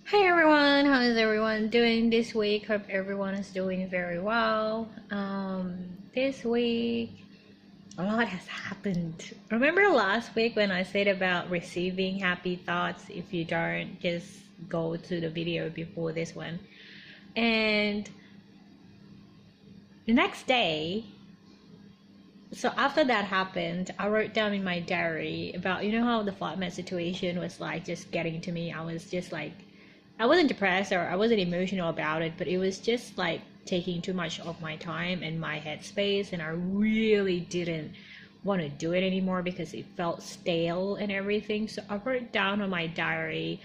Hey everyone, how is everyone doing this week? Hope everyone is doing very well. This week a lot has happened. Remember last week when I said about receiving happy thoughts? If you don't, just go to the video before this one. And the next day, so after that happened, I wrote down in my diary about how the flatmate situation was like just getting to me. I was just like I wasn't depressed or I wasn't emotional about it, but it was just like taking too much of my time and my headspace, and I really didn't want to do it anymore because it felt stale and everything. So I wrote down on my diary,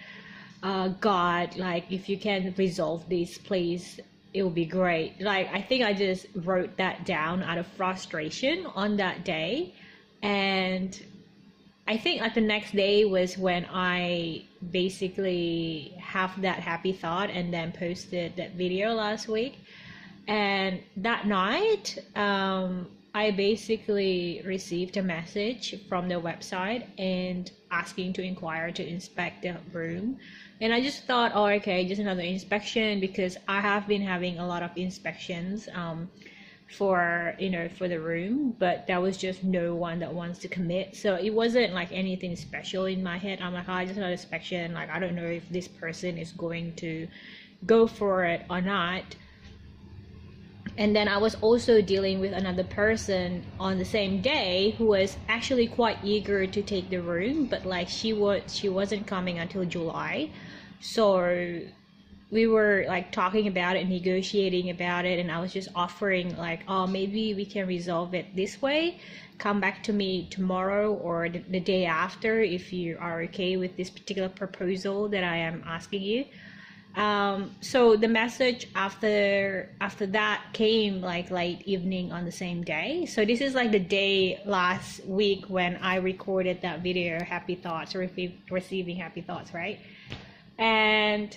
God, like if you can resolve this, please, it would be great. Like I think I just wrote that down out of frustration on that day, and I think like the next day was when I basically have that happy thought and then posted that video last week. And that night, I basically received a message from the website and asking to inquire to inspect the room. And I just thought, oh, okay, just another inspection because I have been having a lot of inspections. For the room, but there was just no one that wants to commit, so it wasn't like anything special in my head. I'm like, I just not inspection, like I don't know if this person is going to go for it or not. And then I was also dealing with another person on the same day who was actually quite eager to take the room, but like she wasn't coming until July. So we were like talking about it, negotiating about it, and I was just offering like, oh, maybe we can resolve it this way. Come back to me tomorrow or the day after if you are okay with this particular proposal that I am asking you. So the message after that came like late evening on the same day. So this is like the day last week when I recorded that video, happy thoughts, receiving happy thoughts, right? And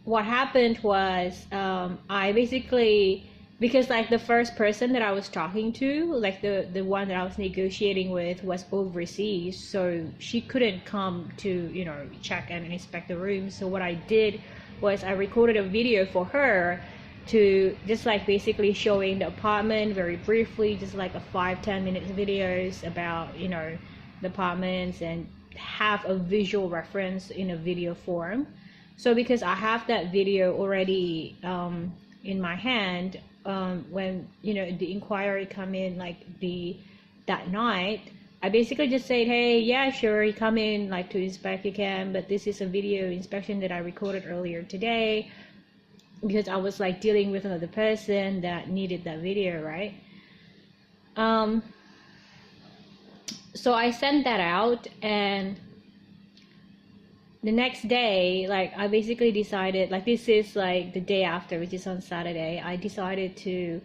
what happened was I basically, because like the first person that I was talking to, like the one that I was negotiating with, was overseas, so she couldn't come to check and inspect the room. So what I did was I recorded a video for her to just like basically showing the apartment very briefly, just like a 5-10 minutes videos about the apartments, and have a visual reference in a video form. So because I have that video already in my hand, when the inquiry come in like that night, I basically just said, hey, yeah, sure, you come in like to inspect, you can, but this is a video inspection that I recorded earlier today because I was like dealing with another person that needed that video, right? So I sent that out, and the next day, like I basically decided, like this is like the day after, which is on Saturday, I decided to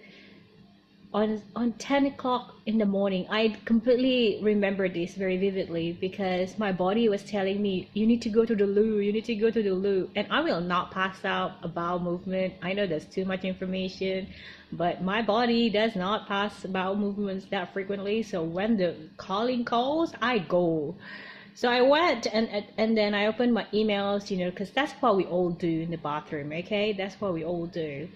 on 10 o'clock in the morning. I completely remember this very vividly because my body was telling me, you need to go to the loo, you need to go to the loo, and I will not pass out a bowel movement. I know there's too much information, but my body does not pass bowel movements that frequently. So when the calling calls, I go. So I went, and then I opened my emails, because that's what we all do in the bathroom, okay? That's what we all do.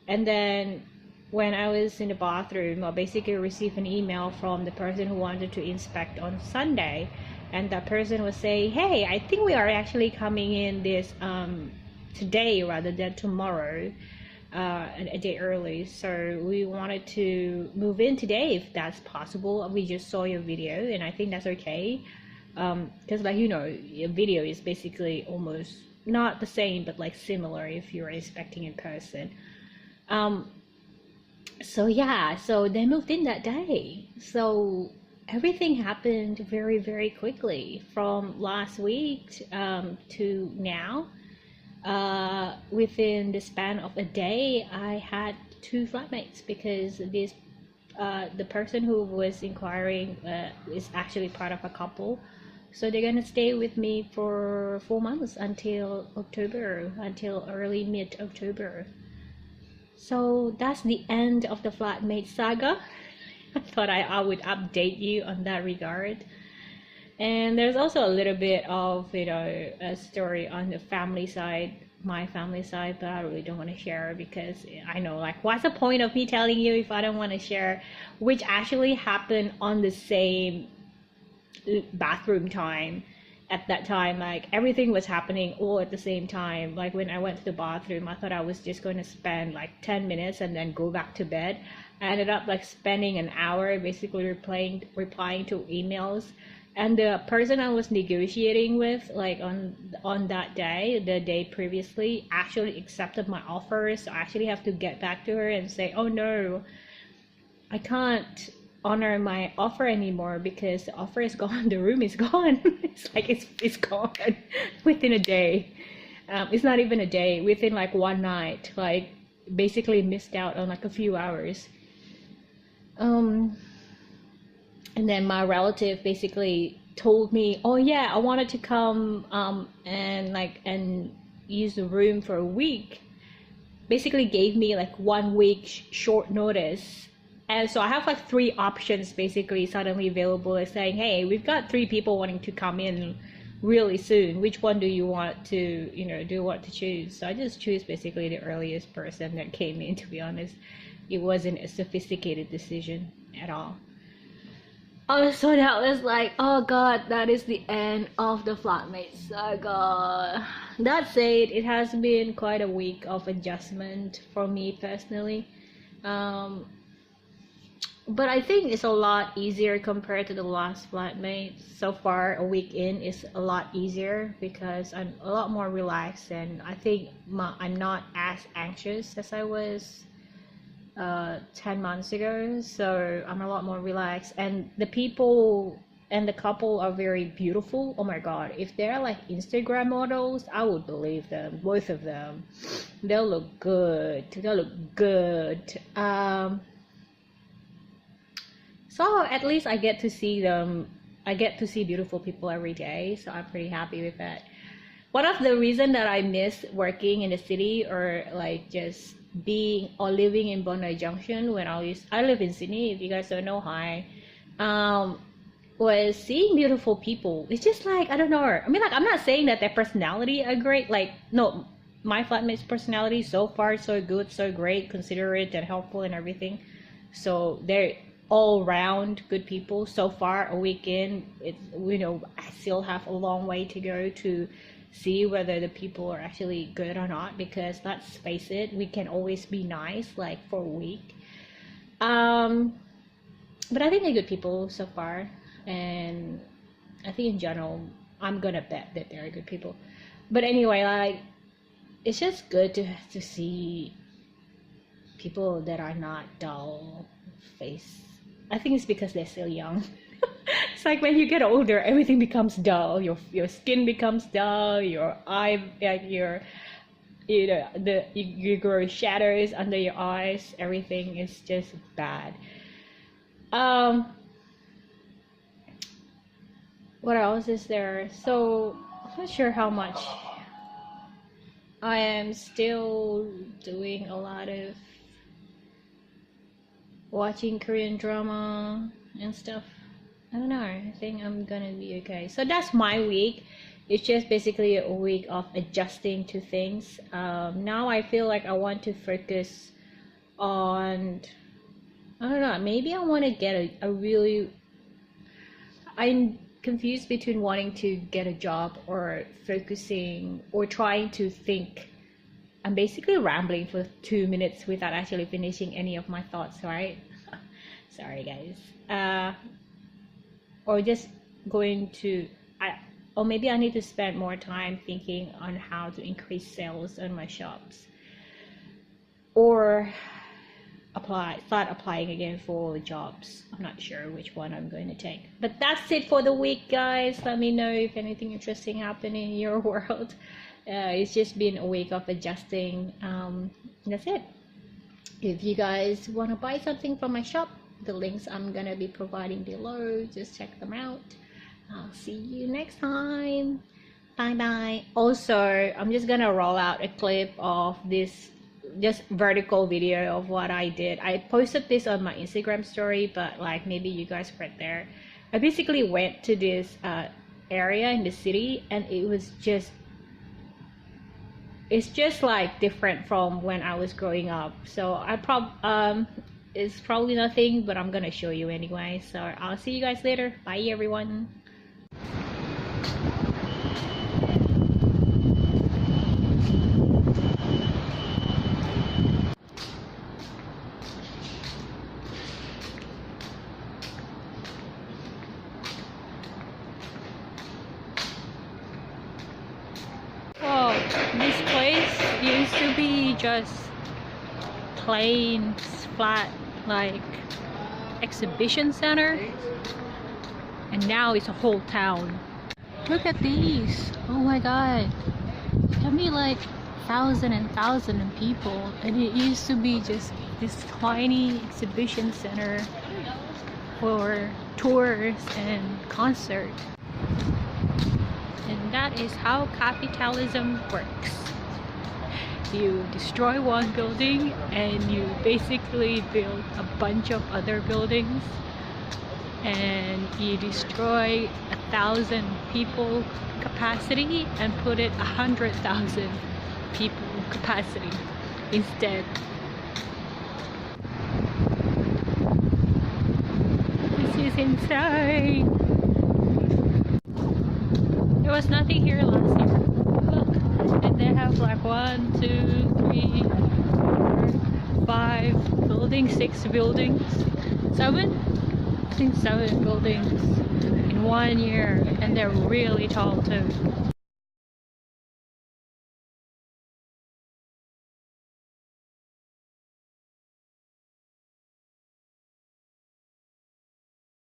And then when I was in the bathroom, I basically received an email from the person who wanted to inspect on Sunday. And that person was saying, hey, I think we are actually coming in this today rather than tomorrow, a day early. So we wanted to move in today if that's possible. We just saw your video, and I think that's okay. Because like a video is basically almost not the same but like similar if you're inspecting in person. So yeah, so they moved in that day. So everything happened very, very quickly from last week to now. Within the span of a day, I had 2 flatmates because the person who was inquiring is actually part of a couple. So they're gonna stay with me for 4 months until October, until early mid-October. So that's the end of the flatmate saga. I thought I would update you on that regard. And there's also a little bit of, a story on the family side, my family side, but I really don't want to share because I know, like, what's the point of me telling you if I don't want to share? Which actually happened on the same bathroom time. At that time, like, everything was happening all at the same time. Like, when I went to the bathroom, I thought I was just going to spend like 10 minutes and then go back to bed. I ended up like spending an hour basically replying to emails. And the person I was negotiating with, like, on that day, the day previously, actually accepted my offer. So I actually have to get back to her and say, oh no, I can't honor my offer anymore because the offer is gone. The room is gone. It's like it's gone within a day. It's not even a day, within like one night. Like, basically missed out on like a few hours. And then my relative basically told me, oh yeah, I wanted to come and use the room for a week. Basically gave me like 1 week short notice. And so I have like 3 options basically suddenly available, as saying, hey, we've got 3 people wanting to come in really soon. Which one do you want to, do you want to choose? So I just choose basically the earliest person that came in, to be honest. It wasn't a sophisticated decision at all. Oh, so that was like, oh god, that is the end of the flatmate saga. That said, it has been quite a week of adjustment for me personally. But I think it's a lot easier compared to the last flatmate. So far, a week in is a lot easier because I'm a lot more relaxed, and I think I'm not as anxious as I was 10 months ago. So I'm a lot more relaxed, and the people and the couple are very beautiful. Oh my god, if they're like Instagram models, I would believe them, both of them. They'll look good. So at least I get to see them. I get to see beautiful people every day, so I'm pretty happy with that. One of the reasons that I miss working in the city, or like just being or living in Bondi Junction when I live in Sydney, if you guys don't know, hi, was seeing beautiful people. It's just like, I don't know. I mean, like, I'm not saying that their personality are great. Like, no, my flatmate's personality so far so good, so great, considerate and helpful and everything. So they're all round good people. So far, a week in, I still have a long way to go to see whether the people are actually good or not, because let's face it, we can always be nice like for a week. But I think they're good people so far, and I think in general I'm gonna bet that they're good people. But anyway, like, it's just good to see people that are not dull face. I think it's because they're still young. It's like when you get older, everything becomes dull. Your skin becomes dull. Your eye, like you grow shadows under your eyes. Everything is just bad. What else is there? So I'm not sure how much. I am still doing a lot of watching Korean drama and stuff. I don't know, I think I'm gonna be okay. So that's my week. It's just basically a week of adjusting to things. Now I feel like I want to focus on, I don't know, maybe I want to get a really, I'm confused between wanting to get a job or focusing or trying to think. I'm basically rambling for 2 minutes without actually finishing any of my thoughts, right? Sorry guys. Or just going to, or maybe I need to spend more time thinking on how to increase sales on my shops, or start applying again for jobs. I'm not sure which one I'm going to take. But that's it for the week, guys. Let me know if anything interesting happened in your world. It's just been a week of adjusting. That's it. If you guys want to buy something from my shop, the links I'm gonna be providing below, just check them out. I'll see you next time. Bye bye. Also, I'm just gonna roll out a clip of this just vertical video of what I did. I posted this on my Instagram story, but like maybe you guys weren't there. I basically went to this area in the city, and it's just like different from when I was growing up. So it's probably nothing, but I'm gonna show you anyway. So I'll see you guys later. Bye everyone. Oh, this place used to be just plain, flat, like exhibition center, and now it's a whole town. Look at these. Oh my god, it can be like thousand of people, and it used to be just this tiny exhibition center for tours and concert. And that is how capitalism works. You destroy one building and you basically build a bunch of other buildings, and you destroy 1,000 people capacity and put it 100,000 people capacity instead. This is insane. There was nothing here last year. Look, and they have like 1, 2, 3, 4, 5 buildings, 6 buildings, 7? I think 7 buildings in 1 year, and they're really tall too.